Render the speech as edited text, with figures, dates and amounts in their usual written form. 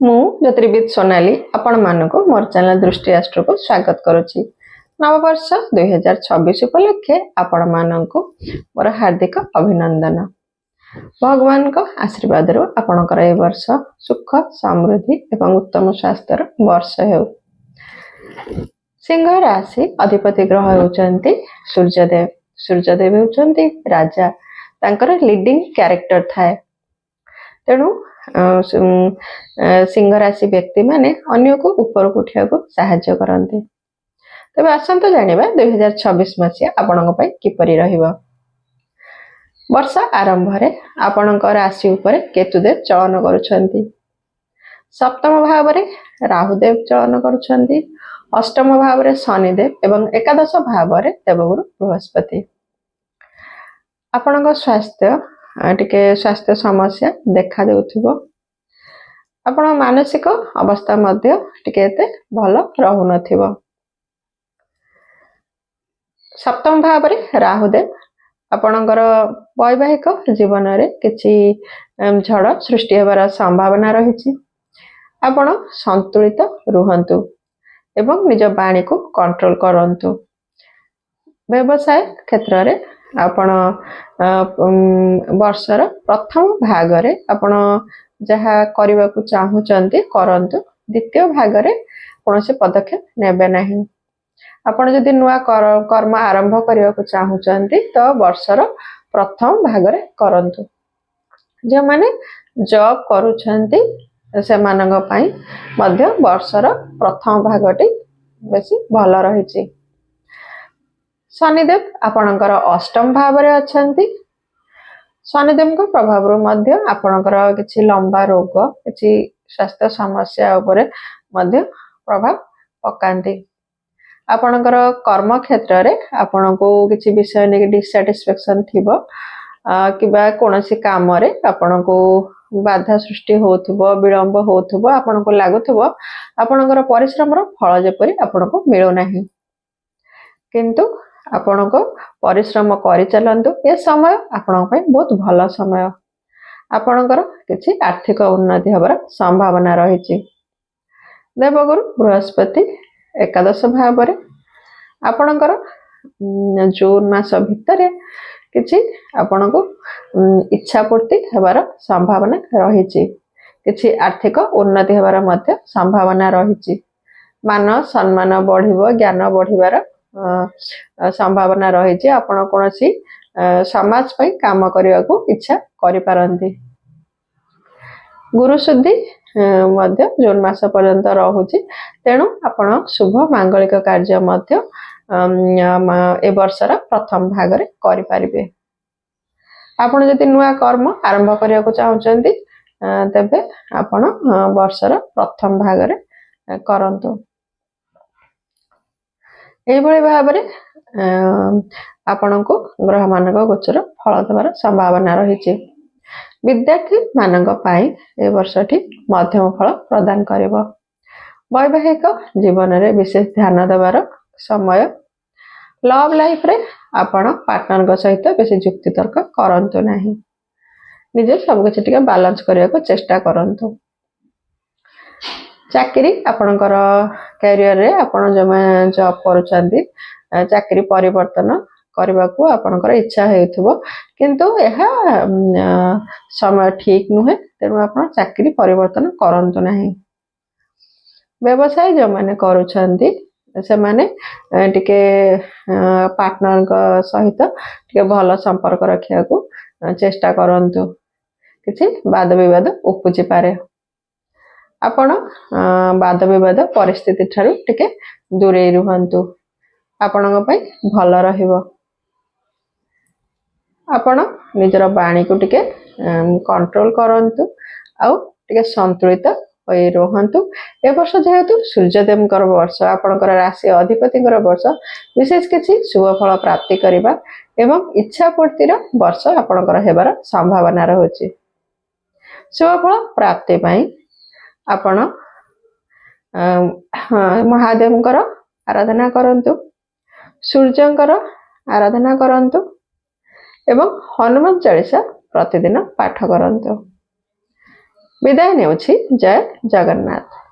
मु ज्योतिर्विद सोनाली आपण मानक मोर चैनल दृष्टि राष्ट्र को स्वागत करुच्ची। नववर्ष 2026 उपलक्षे आपण मानक मोर हार्दिक अभिनंदन। भगवान को आशीर्वाद रो आपणकर ए वर्ष सुख समृद्धि एवं उत्तम स्वास्थ्य वर्ष हो। सिंह राशि अधिपति ग्रह होचंती सूर्यदेव। सूर्यदेव होचंती राजा, तांकर लीडिंग कैरेक्टर थाए। तेणु सिंह राशि व्यक्ति माने अन्य को ऊपर उठिया को साहाय्य करते। तबे आसंत जानिबा 2026 मसिया आपनक पय किपरि रहिबो। वर्ष आरंभ रे आपनक राशि ऊपर केतुदेव चलन करूछंती। सप्तम भाव रे राहुदेव चलन करूछंती। अष्टम भाव रे शनिदेव एवं एकादश भाव रे देवगुरु बृहस्पति। आपनक स्वास्थ्य टिके स्वास्थ्य समस्या देखा देउथिबो। आपण मानसिक अवस्था मध्य टिके एते भलो रहु नथिबो। सप्तम भाव रे राहुदेव आपणकर वैवाहिक जीवन रे किछि झड़ सृष्टि हेबार संभावना रहिछि। आपण संतुलित रुहंतु एवं निज बाणी को कंट्रोल करंतु। व्यवसाय क्षेत्र रे आपण वर्षर प्रथम भाग रे आपण जहा करबा को चाहुचंती करंतु। द्वितीय भाग रे कोनोसे पदक्षेप नेबे नाही। आपण जदि नुआ कर्म आरंभ करबा को चाहुचंती तो वर्षर प्रथम भाग रे करंतु। जे माने जॉब करूचंती से मानंग पई मध्य वर्षर प्रथम भागटी बेसी भलो रहिछि। शनिदेव आपणकर अष्टम भाव रे अछंती। शनिदेव को प्रभाव रो मध्य आपणकर किछि लंबा रोग किछि स्वास्थ्य समस्या ऊपर मध्य प्रभाव पकांती। आपणकर कर्म क्षेत्र रे आपनको किछि विषय ने डिससैटिस्फैक्शन थिबो किबा कोनोसी काम रे आपनको बाधा सृष्टि होथबो, विलंब होथबो, आपनको लागुथबो आपणकर परिश्रम रो फल जेपरि आपनको मिलो नाही। किंतु आपनको परिश्रम करि चलंतु। ए समय आपन पय बहुत भलो समय। आपणकर किछि आर्थिक उन्नति हबार संभावना रहिछि। देवगुरु बृहस्पति एकादश भाव रे आपणकर जून मास भितरे किछि आपनको इच्छा पूर्ति हबार संभावना रहिछि। किछि आर्थिक उन्नति हबार मध्य संभावना रहिछि। मान सम्मान बढ़िबो, ज्ञान बढ़िबार संभावना रहिछि। आपण कोनोसी समाज पय काम करिया को इच्छा करि पारंती। गुरु शुद्धि मध्य जून मास पर्यंत रहुछि। तेणु आपण शुभ मांगलिक कार्य मध्य ए वर्षर प्रथम भाग रे करि पारिबे। आपण जदि नुआ कर्म आरंभ करिया को चाहुचंती तबे आपण वर्षर प्रथम भाग रे करंतु। एई भली भाव रे आपनको ग्रह मानक गोचर फल देवार संभावना रहिछि। विद्यार्थी मानक पाई ए वर्षटी मध्यम फल प्रदान करिवो। वैवाहिक जीवन रे विशेष ध्यान देवार समय। लव लाइफ रे आपण पार्टनर को सहित बेसी जुक्ति तर्क करंतु नाही। निजे सब किछि टिके बैलेंस करिया को चेष्टा करंतु। चाकरी आपणकर कैरियर रे आपण जॉब करूचंती चाकरी परिवर्तन करबा को आपणकर इच्छा हेउथबो, किंतु एहा समय ठीक नुहे। तेणु आपण चाकरी परिवर्तन करंतु नाही। व्यवसाय जो माने करूचंती से माने टिके पार्टनर को सहित टिके भलो संपर्क रखिया को चेष्टा करंतु। किछि वाद विवाद उपजि पारे। आपण वाद विवाद परिस्थिति ठारू टिके दूरे रुहंतु। आपणक पय भलो रहिबो। आपण निजर बाणी को टिके कंट्रोल करंतु आउ टिके संतुलित होई रहंतु। ए वर्ष जेहेतु सूर्यदेवकर वर्ष, आपणकर राशि अधिपतिकर वर्ष, विशेष किछि शुभ फल प्राप्ति करिबा एवं इच्छा पूर्तिर वर्ष आपणकर हेबार संभावना रहउछि। शुभ फल प्राप्ति पई आपण महादेवकर आराधना करंतु, सूर्यंकर आराधना करंतु एवं हनुमान चालीसा प्रतिदिन पाठ करंतु। ବିଦାୟ ନେଉଛି। ଜୟ ଜଗନ୍ନାଥ।